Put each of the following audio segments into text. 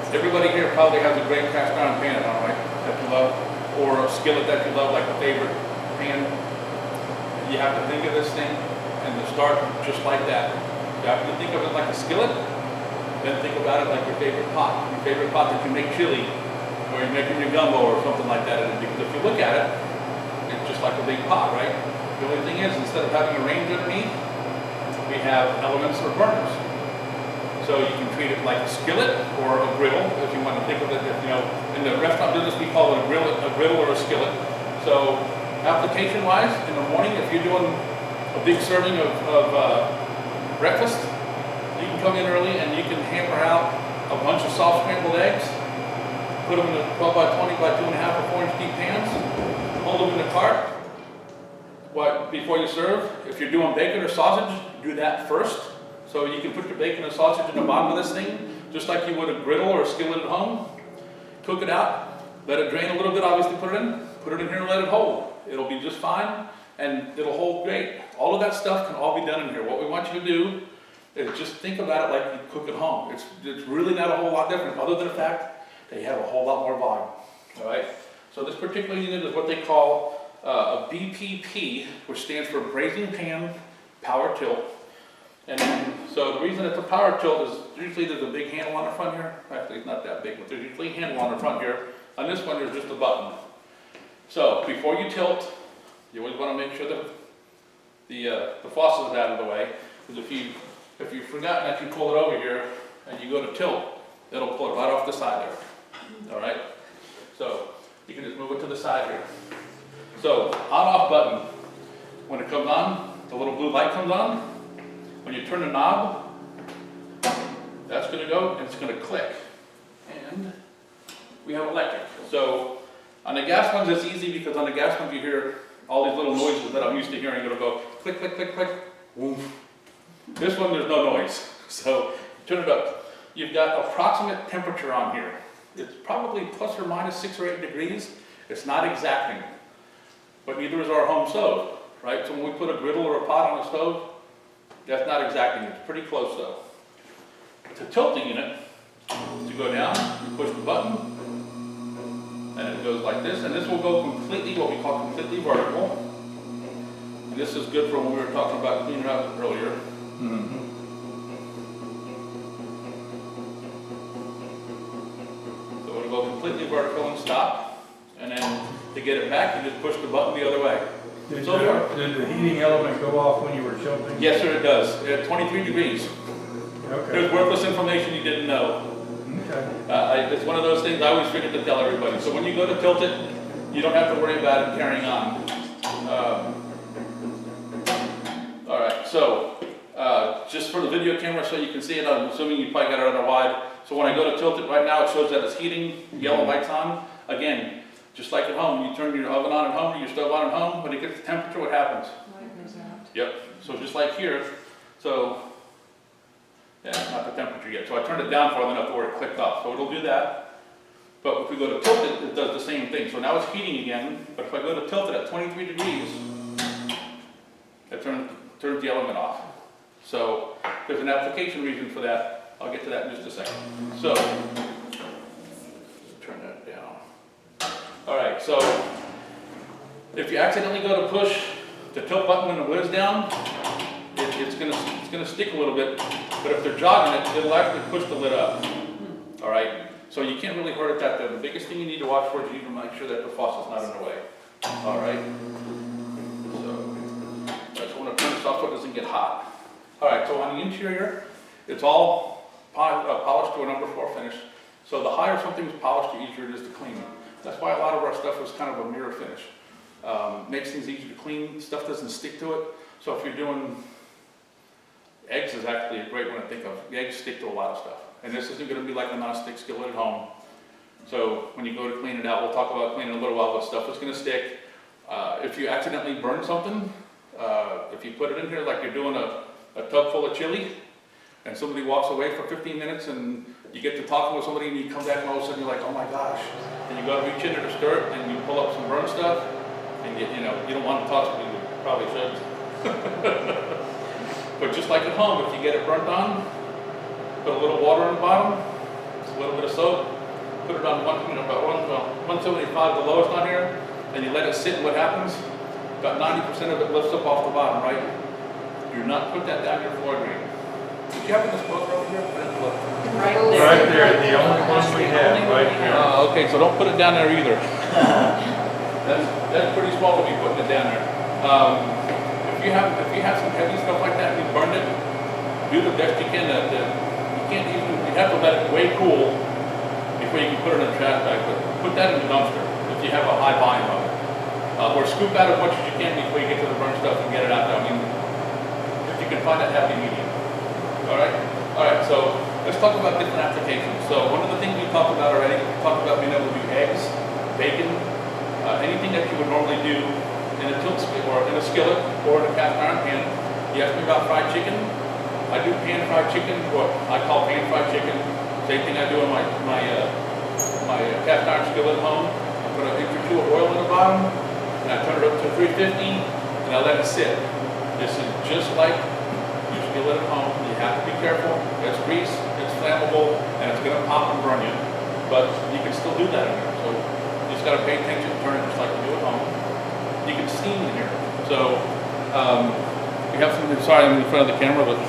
Everybody here probably has a great cast iron pan at home, right? That you love, or a skillet that you love, like a favorite pan. You have to think of this thing and to start just like that. You have to think of it like a skillet, then think about it like your favorite pot that you make chili, or you're making your gumbo or something like that. Because if you look at it, it's just like a big pot, right? The only thing is, instead of having a range underneath, we have elements or burners. So you can treat it like a skillet or a griddle, if you want to think of it. You know, in the restaurant business, we call it a griddle or a skillet. So application-wise, in the morning, if you're doing a big serving of breakfast, you can come in early and you can hammer out a bunch of soft scrambled eggs, put them in the 12 by 20 by 2.5 or 4-inch deep pans, hold them in the cart. Before you serve, if you're doing bacon or sausage, do that first. So you can put your bacon and sausage in the bottom of this thing, just like you would a griddle or a skillet at home. Cook it out, let it drain a little bit, obviously put it in here and let it hold. It'll be just fine, and it'll hold great. All of that stuff can all be done in here. What we want you to do is just think about it like you cook at home. It's really not a whole lot different, other than the fact that you have a whole lot more volume, all right? So this particular unit is what they call a BPP, which stands for Braising Pan Power Tilt. And so the reason it's a power tilt is usually there's a big handle on the front here. Actually, it's not that big, but there's usually a handle on the front here. On this one, there's just a button. So before you tilt, you always want to make sure that the faucet is out of the way. Because if you've forgotten that you pull it over here and you go to tilt, it'll pull it right off the side there. All right. So you can just move it to the side here. So on/off button. When it comes on, the little blue light comes on. When you turn the knob, that's going to go and it's going to click. And we have electric. So on the gas ones, it's easy because on the gas ones you hear all these little noises that I'm used to hearing. It'll go click, click, click, click, woof. This one, there's no noise. So turn it up. You've got approximate temperature on here. It's probably plus or minus 6 or 8 degrees. It's not exacting, but neither is our home stove, right? So when we put a griddle or a pot on the stove, that's not exacting, it's pretty close though. To tilt the unit, to go down, you push the button, and it goes like this, and this will go completely, what we call completely vertical. And this is good for when we were talking about cleaning up earlier. So it'll go completely vertical and stop, and then to get it back, you just push the button the other way. Did the heating element go off when you were tilting? Yes, sir, it does. At 23 degrees. Okay. There's worthless information you didn't know. Okay. It's one of those things I always forget to tell everybody. So when you go to tilt it, you don't have to worry about it carrying on. All right, so just for the video camera so you can see it, I'm assuming you probably got it under wide. So when I go to tilt it right now, it shows that it's heating, yellow light's on. Again, just like at home, you turn your oven on at home, or your stove on at home, when it gets the temperature, what happens? Light goes out. Yep, so just like here, so, yeah, not the temperature yet. So I turned it down far enough where it clicked off, so it'll do that. But if we go to tilt it, it does the same thing. So now it's heating again, but if I go to tilt it at 23 degrees, it turns the element off. So there's an application reason for that. I'll get to that in just a second. So, turn that down. All right, so if you accidentally go to push the tilt button when the lid is down, it's gonna stick a little bit, but if they're jogging it, it'll actually push the lid up. All right, so you can't really hurt it that way. The biggest thing you need to watch for is you need to make sure that the faucet's not in the way. All right, so I just want to turn this off so it doesn't get hot. All right, so on the interior, it's all polished to a number 4 finish. So the higher something's polished, the easier it is to clean. That's why a lot of our stuff was kind of a mirror finish. Makes things easier to clean, stuff doesn't stick to it. So if you're doing, eggs is actually a great one to think of. The eggs stick to a lot of stuff. And this isn't gonna be like a non-stick skillet at home. So when you go to clean it out, we'll talk about cleaning in a little while, but stuff is gonna stick. If you accidentally burn something, if you put it in here like you're doing a tub full of chili, and somebody walks away for 15 minutes and you get to talking with somebody and you come back and all of a sudden you're like, oh my gosh. And you go to reach into the skirt and you pull up some burn stuff and you don't want to talk to people, you probably should. But just like at home, if you get it burnt on, put a little water on the bottom, a little bit of soap, put it on about 175, the lowest on here, and you let it sit, and what happens? About 90% of it lifts up off the bottom, right? Do not put that down your floor drain. Did you have a disposer over here? I didn't look. Right there, the only one we have, right there. Okay, so don't put it down there either. That's pretty small to be putting it down there. If you have some heavy stuff like that and you burn it, do the best you can. You have to let it way cool before you can put it in a trash bag. But put that in the dumpster if you have a high volume of it. Or scoop out as much as you can before you get to the burn stuff and get it out there. I mean, if you can find that happy medium. All right. So let's talk about different applications. So one of the things we talked about already, we talked about being able to do eggs, bacon, anything that you would normally do in a tilt or in a skillet or in a cast iron pan. You asked me about fried chicken. I do pan fried chicken, what I call pan fried chicken. Same thing I do in my cast iron skillet at home. I put an inch or two of oil in the bottom, and I turn it up to 350, and I let it sit. This is just like your skillet at home. You have to be careful. It's grease, it's flammable, and it's going to pop and burn you. But you can still do that in here. So you just got to pay attention, turn it just like you do at home. You can steam in here. So we have something, sorry I'm in front of the camera, but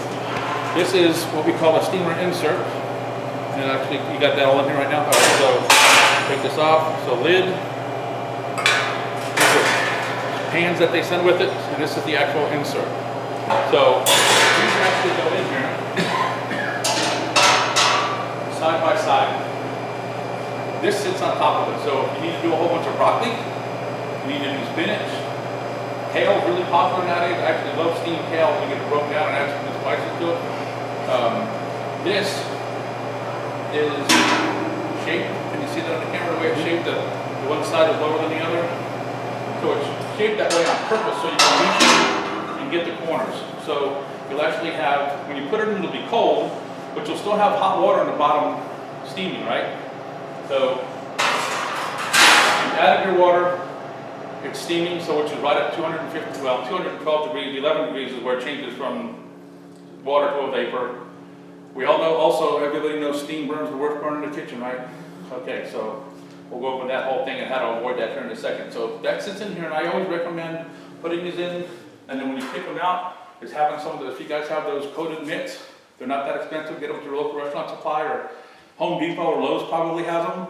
this is what we call a steamer insert. And actually, you got that all in here right now? All right, so take this off. So lid. Pans that they send with it, and this is the actual insert. So these actually go in here side by side. This sits on top of it. So if you need to do a whole bunch of broccoli, you need to do spinach. Kale is really popular nowadays. I actually love steamed kale when you get it broken down and add some spices to it. This is shaped. Can you see that on the camera? The way it's shaped, the one side is lower than the other. So it's shaped that way on purpose so you can reach it and get the corners. So you'll actually have, when you put it in, it'll be cold, but you'll still have hot water in the bottom steaming, right? So you added your water, it's steaming, so which is right at 212 degrees, 11 degrees is where it changes from water to a vapor. We all know also, everybody knows steam burns the worst burn in the kitchen, right? Okay, so we'll go over that whole thing and how to avoid that here in a second. So that sits in here, and I always recommend putting these in, and then when you pick them out, is having some of those, if you guys have those coated mitts, they're not that expensive, get them at your local restaurant supply, or Home Depot or Lowe's probably has them,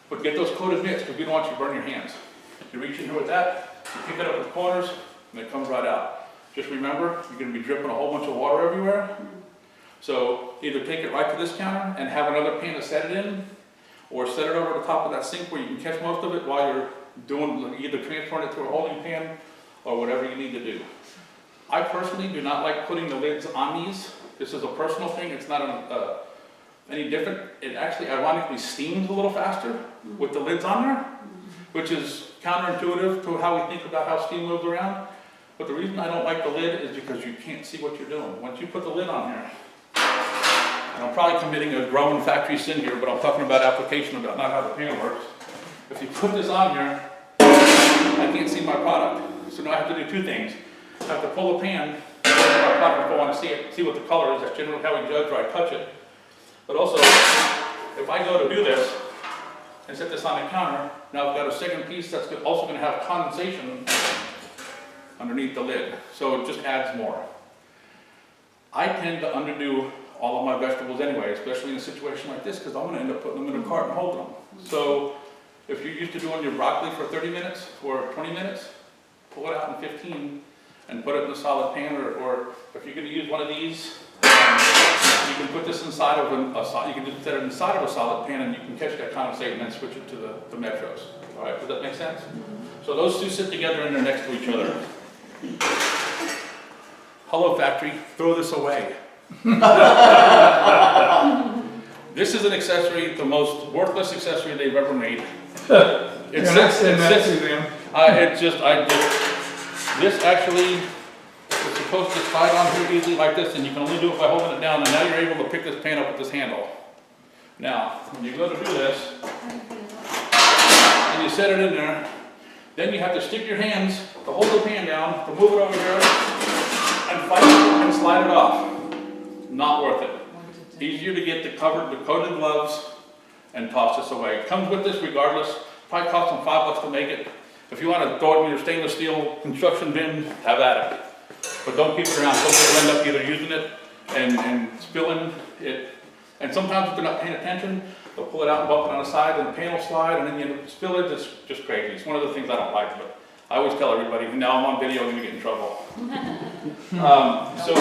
but get those coated mitts because we don't want you to burn your hands. You reach in here with that, you pick it up at the corners, and it comes right out. Just remember, you're going to be dripping a whole bunch of water everywhere, so either take it right to this counter and have another pan to set it in, or set it over the top of that sink where you can catch most of it while you're doing, either transferring it to a holding pan or whatever you need to do. I personally do not like putting the lids on these. This is a personal thing, it's not any different. It actually ironically steams a little faster with the lids on there, which is counterintuitive to how we think about how steam moves around. But the reason I don't like the lid is because you can't see what you're doing. Once you put the lid on here, and I'm probably committing a growing factory sin here, but I'm talking about application, about not how the pan works. If you put this on here, I can't see my product. So now I have to do two things. I have to pull the pan, my product if I want to see it, see what the color is. That's generally how we judge, or I touch it. But also, if I go to do this and set this on the counter, now I've got a second piece that's also going to have condensation underneath the lid. So it just adds more. I tend to underdo all of my vegetables anyway, especially in a situation like this, because I'm going to end up putting them in a cart and holding them. So if you're used to doing your broccoli for 30 minutes or 20 minutes, pull it out in 15 and put it in a solid pan, or if you're going to use one of these, you can put this inside of you can just set it inside of a solid pan and you can catch that condensate and then switch it to the Metros. All right, does that make sense? So those two sit together and they're next to each other. Hello factory, throw this away. This is an accessory, the most worthless accessory they've ever made. This actually is supposed to slide on here easily like this, and you can only do it by holding it down, and now you're able to pick this pan up with this handle. Now, when you go to do this, and you set it in there, then you have to stick your hands to hold the pan down, to move it over here, and fight it and slide it off. Not worth it. Easier to get the coated gloves and toss this away. It comes with this regardless, probably costs them $5 to make it. If you want to throw it in your stainless steel construction bin, have at it. But don't keep it around, somebody will end up either using it and spilling it. And sometimes if they're not paying attention, they'll pull it out and bump it on the side and the pan will slide and then you end up spilling it. It's just crazy. It's one of the things I don't like, but I always tell everybody, now I'm on video, I'm gonna get in trouble. So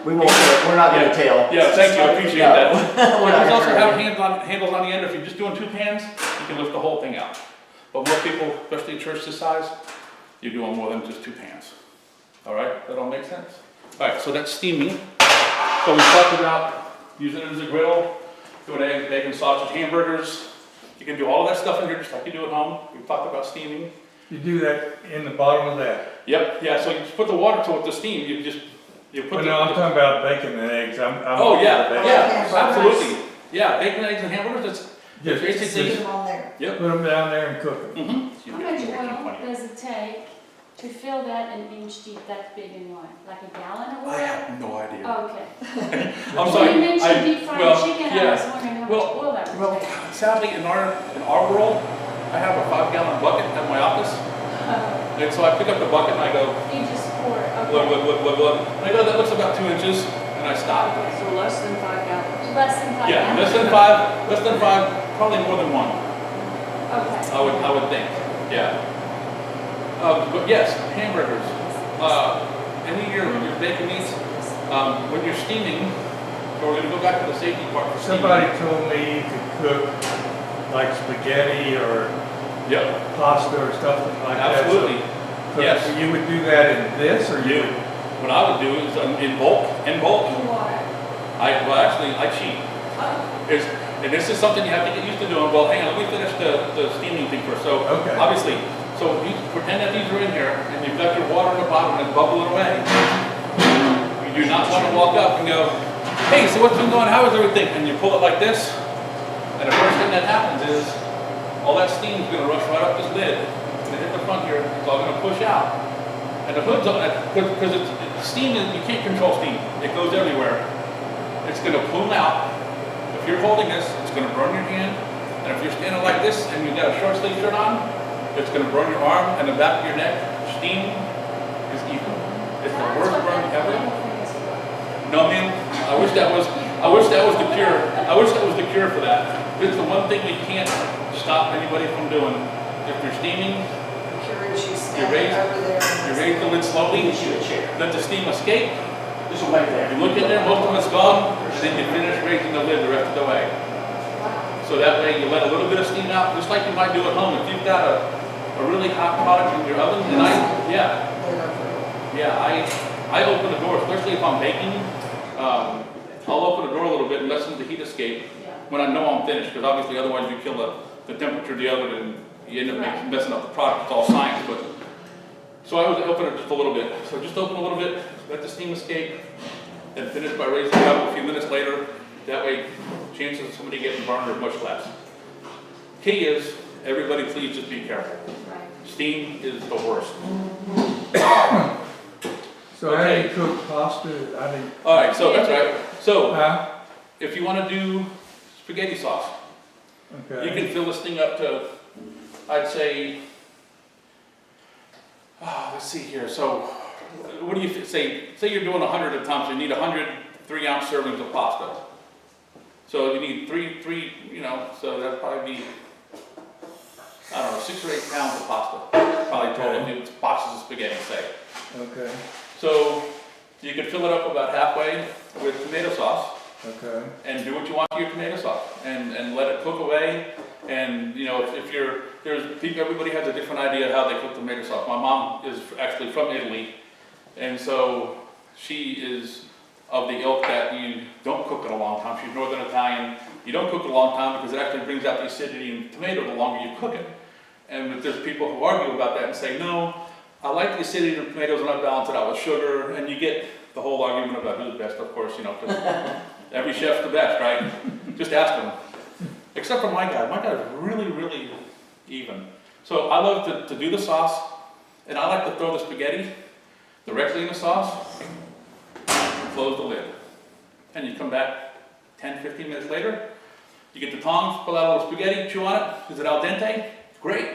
We won't, we're not gonna tell. yeah, thank you, I appreciate that. We're not You also gonna- have handles on the end. If you're just doing 2 pans, you can lift the whole thing out. But most people, especially a church this size, you're doing more than just 2 pans. All right, that all makes sense? All right, so that's steaming. So we talked about using it as a griddle, doing eggs, bacon, sausage, hamburgers. You can do all of that stuff in here just like you do at home. We talked about steaming. You do that in the bottom of that. Yep, yeah, so you just put the water to it to steam. You put But the... no, I'm talking about bacon and eggs. Oh, okay yeah, with that. yeah, absolutely. Yeah, bacon, eggs, and hamburgers, it's Just basically... them on there. Yep. put them down there and cook them. Mm-hmm. How much oil does it take to fill that an inch deep that big and wide? Like a gallon of oil? I have no idea. Okay. I'm Well, sorry. you mentioned deep well, fried chicken, I yeah. was wondering how much Well, oil that Well, would take. sadly, in our world, I have a 5-gallon bucket at my office. And so I pick up the bucket and I go, You just pour it, look, okay. look, look, look, look. And I go, that looks about 2 inches, and I stop. So less than 5 gallons. Less than 5 Yeah, gallons? less than five, probably more than 1, Okay. I would think, yeah. But yes, hamburgers, any of your bacon meats, when you're steaming, so we're gonna go back to the safety part for steaming. Somebody told me you could cook like spaghetti or Yep, pasta or something like that. absolutely. So Yes. you would do that in this or you You, would? what I would do is in bulk, Water. well actually, I cheat. Is, and this is something you have to get used to doing. Well, hang on, let me finish the steaming thing first. So, Okay. obviously, so you pretend that these are in here, and you've got your water in the bottom and it's bubbling away. You do not want to walk up and go, hey, so what's been going, how is everything? And you pull it like this, and the first thing that happens is, all that steam is going to rush right up this lid, it's going to hit the front here, it's all going to push out. And the hood's on it, because it's steam, you can't control steam, it goes everywhere. It's going to plume out. If you're holding this, it's going to burn your hand, and if you're standing like this and you've got a short sleeve shirt on, it's going to burn your arm and the back of your neck. Steam is evil. It's the worst burn ever. No, man, I wish that was the cure. I wish that was the cure for that. It's the one thing we can't stop anybody from doing. If you're steaming, you raise the lid slowly, let the steam escape. This will make that. You look in there, most of it's gone, and then you finish raising the lid the rest of the way. So that way you let a little bit of steam out, just like you might do at home. If you've got a really hot product in your oven, and I open the door, especially if I'm baking. I'll open the door a little bit and lessen the heat escape when I know I'm finished, because obviously otherwise you kill the temperature of the oven and you end up messing up the product. It's all science, but so I would open it just a little bit. So just open a little bit, let the steam escape, and finish by raising it up a few minutes later. That way, chances of somebody getting burned are much less. Key is, everybody please just be careful. Steam is the worst. So how do you cook pasta? All right, so that's right. So Huh? if you want to do spaghetti sauce, you Okay. can fill this thing up to, I'd say, let's see here. So what do you say? Say you're doing 100 at a time, so you need 100 3-ounce servings of pasta. So you need three, so that'd probably be, I don't know, 6 or 8 pounds of pasta. Probably total, it's boxes of spaghetti, say. Okay. So you can fill it up about halfway with tomato sauce Okay. and do what you want to your tomato sauce and let it cook away. And everybody has a different idea how they cook tomato sauce. My mom is actually from Italy, and so she is of the ilk that you don't cook it a long time. She's Northern Italian. You don't cook it a long time because it actually brings out the acidity in tomato the longer you cook it. And there's people who argue about that and say, no, I like the acidity of tomatoes and I balance it out with sugar. And you get the whole argument about who's best, of course, because every chef's the best, right? Just ask them. Except for my guy. My guy is really, really even. So I love to do the sauce, and I like to throw the spaghetti directly in the sauce, close the lid. And you come back 10, 15 minutes later, You get the tongs, pull out a little spaghetti, chew on it. Is it al dente? Great.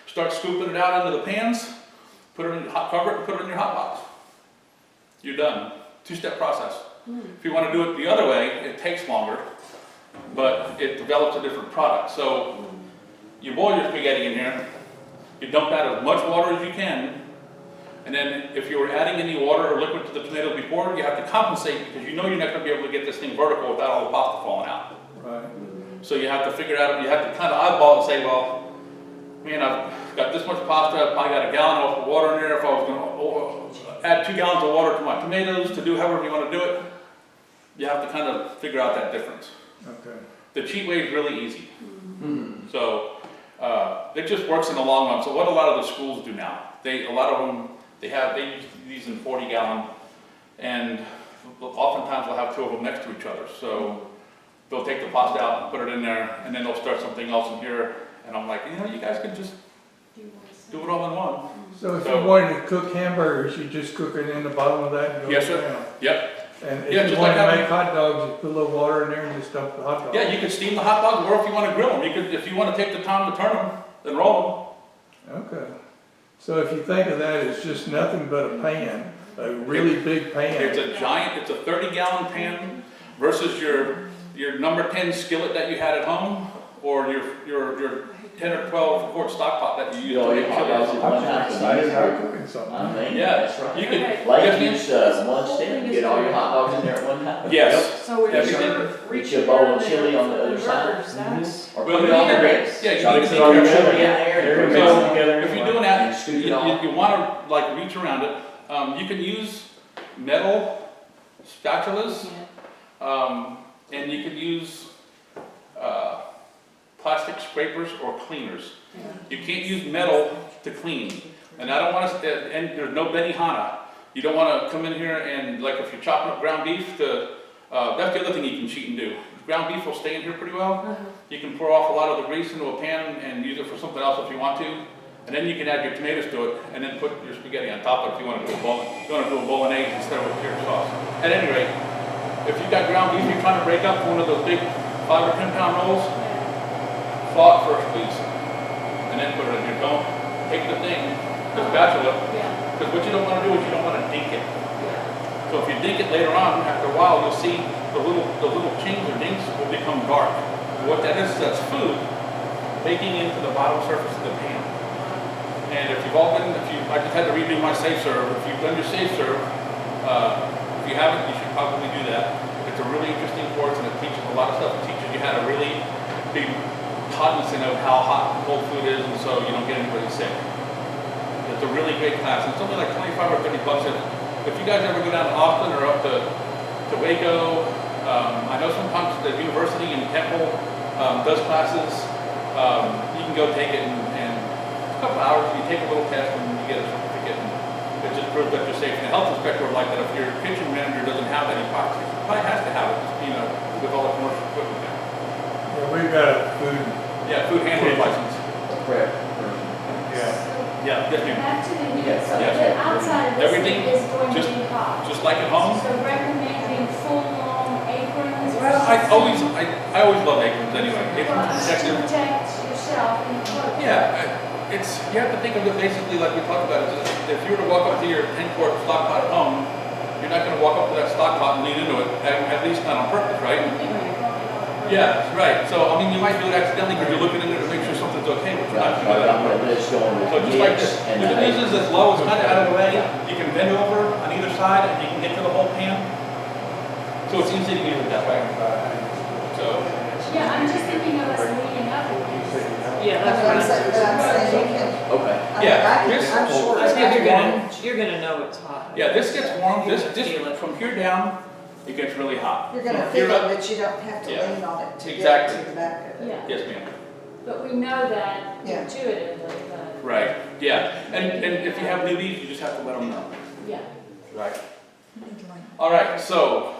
Start scooping it out into the pans, put it in cover it, and put it in your hot box. You're done. Two-step process. If you want to do it the other way, it takes longer, but it develops a different product. So you boil your spaghetti in here, you dump out as much water as you can, and then if you were adding any water or liquid to the tomatoes before, you have to compensate because you know you're not going to be able to get this thing vertical without all the pasta falling out. Right. So you have to figure out, you have to kind of eyeball and say, well, man, I've got this much pasta, I probably got a gallon of water in there. If I was going to add 2 gallons of water to my tomatoes to do however you want to do it, you have to kind of figure out that difference. Okay. The cheat way is really easy. So it just works in the long run. So what a lot of the schools do now, a lot of them, they use these in 40-gallon, and oftentimes they'll have 2 of them next to each other. So they'll take the pasta out and put it in there, and then they'll start something else in here. And I'm like, you guys can just do it all in one. So if you wanted to cook hamburgers, you just cook it in the bottom of that and go Yes, sir. down? Yep. And Yeah, if you just wanted like to that. make hot dogs, you put a little water in there and just dump the hot dog? Yeah, you can steam the hot dogs, or if you want to grill them, if you want to take the time to turn them, then roll Okay. So if you think of that, it's just nothing but a pan, a really big them. It's pan. a giant, it's a 30-gallon pan versus your number 10 skillet that you had at home, or your 10 or 12 quart stock pot that you use to make hot dogs chili. at one time. Excited about cooking something. I think Yeah, that's right. you can, Like yes, use one stick, get all your hot dogs in there at one time. yes. So Yeah, if you you're Get reaching your bowl down of chili on the other side. burgers, that's, Or Well, put it you on the need to- grits. yeah, you Shove need it to in there, take care of chili in there, There and we put it go. all together. If you're doing that, And scoop it off. you want to like reach around it. You can use metal spatulas, and you can use plastic scrapers or cleaners. You can't use metal to clean. And I don't want to, and there's no Benihana. You don't want to come in here and, like, if you're chopping up ground beef, that's the other thing you can cheat and do. Ground beef will stay in here pretty well. You can pour off a lot of the grease into a pan and use it for something else if you want to. And then you can add your tomatoes to it and then put your spaghetti on top of it if you want to do a bolognese instead of a cured sauce. At any rate, if you've got ground beef, you're trying to break up one of those big 5 or 10 pound rolls, thaw it first, please. And then put it in here. Don't take the thing, the spatula, because what you don't want to do is you don't want to dink it. So if you dink it later on, after a while, you'll see the little chings or dinks will become dark. What that is, that's food baking into the bottom surface of the pan. And if you've all been, I just had to redo my safe serve. If you've done your safe serve, if you haven't, you should probably do that. It's a really interesting course, and it teaches a lot of stuff. It teaches you how to really be cognizant of how hot and cold food is, and so you don't get anybody sick. It's a really great class. And it's only like 25 or 30 bucks. If you guys ever go down to Austin or up to Waco, I know sometimes the university in Temple does classes. You can go take it in a couple hours. You take a little test and you get a certificate, and it just proves that you're safe. And the health inspector would like that if your kitchen manager doesn't have any boxes, he probably has to have it, with all the commercial equipment there. Yeah, we've got a food, Yeah, food handler's license. Prep. yeah. Yeah, yes, ma'am. Back to the heat, Yes. so the outside of this Everything thing is going to just- be hot. Just like at home. So recommending full-on aprons. or I something? always love aprons anyway. Aprons Well, protect to them. protect yourself and your clothes. Yeah, you have to think of it basically like we talked about. If you were to walk up to your 10-quart stock pot at home, you're not going to walk up to that stock pot and lean into it, at least not on purpose, right? Yeah, right. So, I mean, you might do it accidentally because you're looking in there to make sure something's okay, but you're not doing Right, that I'm on gonna purpose. just go on with So just like mix this, and if it then- is as low, it's kind of out of the way, you can bend over on either side and you can get to the whole pan. So it's easy to use it that way. So, Yeah, I'm just thinking of us leaning up. yeah, that's what I'm saying. Okay. yeah, this, I'm sure I it's think warm. you're gonna know it's hot. yeah, this gets warm, You're this, gonna feel it. from here down, it gets really hot. You're gonna From feel here it, up- but you don't have to Yeah. lean on it to get Exactly. to the back of it. Yeah, Yes, ma'am. but we know that Yeah. intuitively, but, Right, yeah. And if you have newbies, you just have to let them know. yeah. Right. All right, so,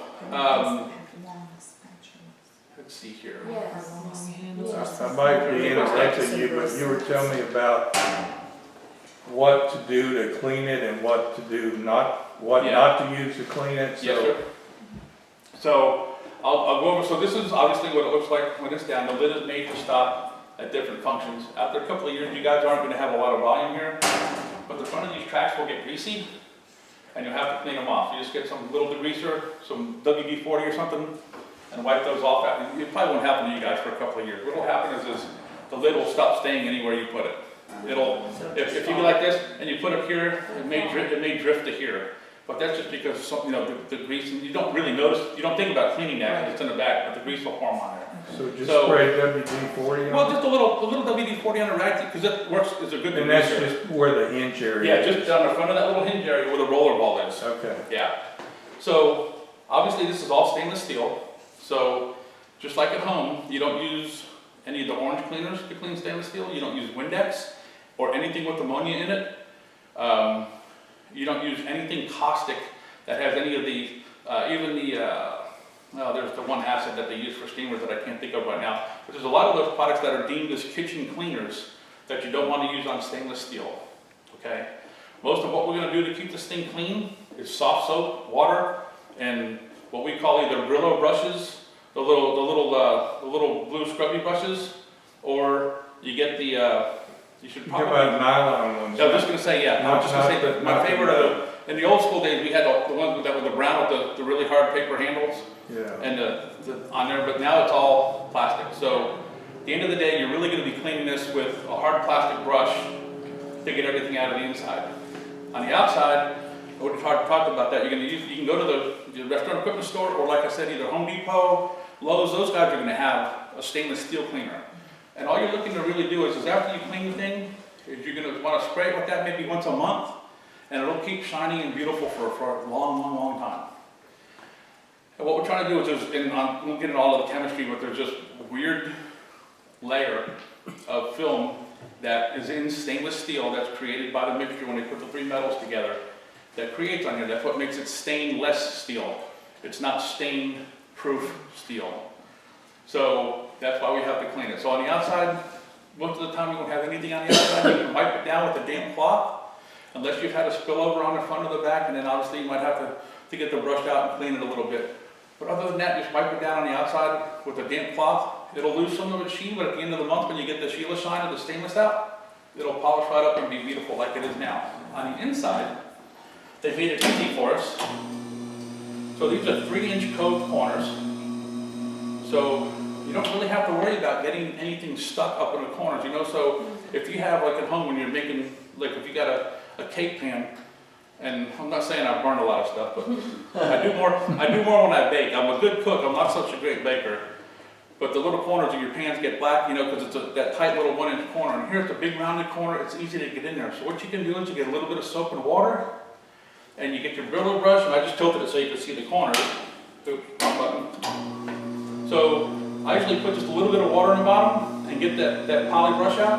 let's see here. Yes. I might be interrupting you, but you were telling me about what to do to clean it and what to do what Yeah. not to use to clean it, Yes, so. sir. So, I'll go over, so this is obviously what it looks like when it's down. The lid is made to stop at different functions. After a couple of years, you guys aren't gonna have a lot of volume here, but the front of these tracks will get greasy, and you'll have to clean them off. You just get some little degreaser, some WD-40 or something, and wipe those off. It probably won't happen to you guys for a couple of years. What'll happen is the lid will stop staying anywhere you put it. It'll, if you go like this, and you put it here, it may drift to here. But that's just because some, the grease, and you don't really notice, you don't think about cleaning that because it's in the back, but the grease will form on there. So just spray WD-40 on Well, it? just a little WD-40 on the rag, because it works, is a good And that's degreaser. just where the hinge area Yeah, is? just down the front of that little hinge area where the roller ball is. Okay. Yeah. So, obviously this is all stainless steel, so just like at home, you don't use any of the orange cleaners to clean stainless steel, you don't use Windex or anything with ammonia in it. You don't use anything caustic that has any of the, there's the one acid that they use for steamers that I can't think of right now, but there's a lot of those products that are deemed as kitchen cleaners that you don't want to use on stainless steel, okay? Most of what we're going to do to keep this thing clean is soft soap, water, and what we call either Brillo brushes, the little blue scrubby brushes, or you get the, you should You probably... get about nylon ones. I was just gonna say, yeah, I was just gonna say, that my Not favorite are in the old school days, we had the ones that were the brown with the really hard paper handles Yeah. and the on there, but now it's all plastic. So at the end of the day, you're really gonna be cleaning this with a hard plastic brush to get everything out of the inside. On the outside, it's hard to talk about that. You can go to the restaurant equipment store, or like I said, either Home Depot, Lowe's, those guys are gonna have a stainless steel cleaner. And all you're looking to really do is after you clean the thing, is you're going to want to spray it with that maybe once a month, and it'll keep shining and beautiful for a long, long, long time. And what we're trying to do is, and I won't get into all of the chemistry, but there's just a weird layer of film that is in stainless steel that's created by the mixture when they put the three metals together that creates on here. That's what makes it stainless steel. It's not stain-proof steel. So that's why we have to clean it. So on the outside, most of the time you won't have anything on the outside. You can wipe it down with a damp cloth, unless you've had a spillover on the front or the back, and then obviously you might have to get the brush out and clean it a little bit. But other than that, just wipe it down on the outside with a damp cloth. It'll lose some of its sheen, but at the end of the month when you get the Sheila shine of the stainless out, it'll polish right up and be beautiful like it is now. On the inside, they made it easy for us. So these are 3-inch cove corners. So you don't really have to worry about getting anything stuck up in the corners, so if you have, like at home when you're making, like if you got a cake pan, and I'm not saying I burn a lot of stuff, but I do more when I bake. I'm a good cook, I'm not such a great baker, but the little corners of your pans get black, because it's that tight little 1-inch corner, and here's the big rounded corner, it's easy to get in there. So what you can do is you get a little bit of soap and water, and you get your Brillo brush, and I just tilted it so you can see the corners. Oops, wrong button. So I usually put just a little bit of water in the bottom and get that poly brush out,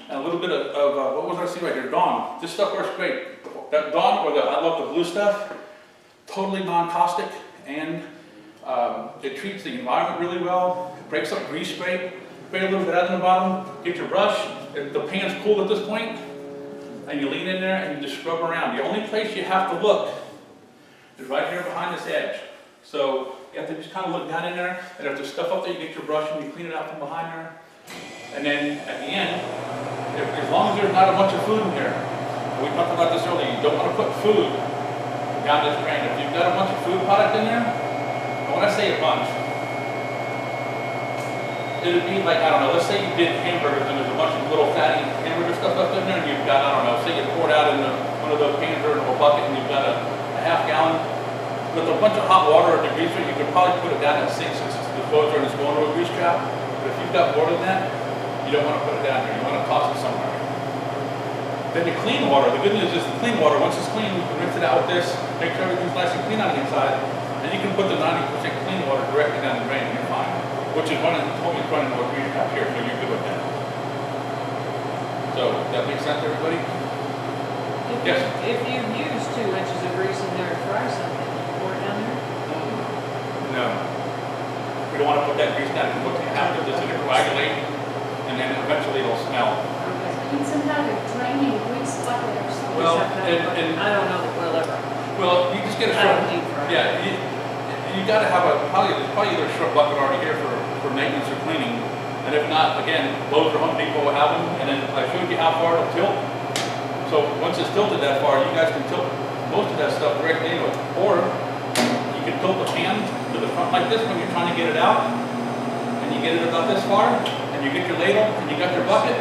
and a little bit of what was I see right here? Dawn. This stuff works great. That Dawn, or I love the blue stuff, totally non-caustic, and it treats the environment really well. It breaks up grease spray. Spray a little bit out in the bottom. Get your brush. If the pan's cool at this point, and you lean in there and you just scrub around. The only place you have to look is right here behind this edge. So you have to just kind of look down in there, and if there's stuff up there, you get your brush and you clean it out from behind there. And then at the end, as long as there's not a bunch of food in here, we talked about this earlier, you don't want to put food down this drain. If you've got a bunch of food product in there, and when I say a bunch, it'd be like, I don't know, let's say you did hamburgers and there's a bunch of little fatty hamburger stuff left in there, and you've got, I don't know, say you pour it out in one of those pans or in a bucket, and you've got a half gallon. With a bunch of hot water or degreaser, you could probably put it down in the sink since it's disposed and it's going to a grease trap. But if you've got more than that, you don't want to put it down here. You want to toss it somewhere. Then the clean water, the good news is the clean water, once it's clean, you can rinse it out with this, make sure everything's nice and clean on the inside, and you can put the 90% clean water directly down the drain and you're fine. Which is running to a grease trap here, so you're good with that. So, that makes sense, everybody? Yes. If you use 2 inches of grease in there to fry something, pour it down there? No. We don't want to put that grease down, because what's going to happen is it's going to coagulate, and then eventually it'll smell. Need some kind of draining grease bucket or something. Well, I don't know that we'll ever. well, you just get a I short, don't deep fry. yeah, you you gotta have there's probably either a short bucket already here for maintenance or cleaning. And if not, again, Lowe's or Home Depot will have them, and then I showed you how far it'll tilt. So once it's tilted that far, you guys can tilt most of that stuff directly into it. Or you can tilt the pan to the front like this when you're trying to get it out, and you get it about this far, and you get your ladle, and you got your bucket,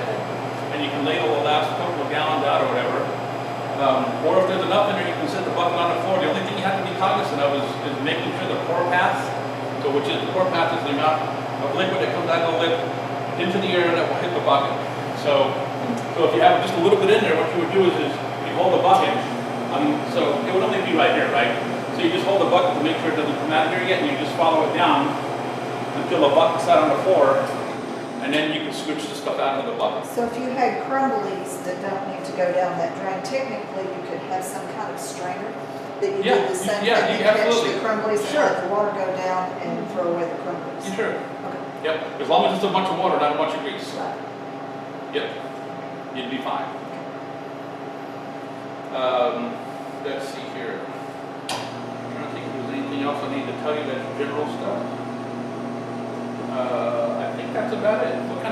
and you can ladle the last couple of gallons out or whatever. Or if there's enough in there, you can set the bucket on the floor. The only thing you have to be cognizant of is making sure the pour path, so which is the pour path is the amount of liquid that comes out of the lip into the air that will hit the bucket. So if you have just a little bit in there, what you would do is you hold the bucket. So it would only be right here, right? So you just hold the bucket to make sure it doesn't come out of here yet, and you just follow it down until the bucket's out on the floor, and then you can switch the stuff out of the bucket. So if you had crumblies that don't need to go down that drain, technically you could have some kind of strainer that you Yeah, do the same yeah, thing, you you catch absolutely. the crumblies and Sure. let the water go down and throw away the crumblies. You sure? Okay. Yep. As long as it's a bunch of water, not a bunch of grease. Right. Yep. You'd be fine. Let's see here. I'm trying to think if there's anything else I need to tell you that's general stuff. I think that's about it. What kind of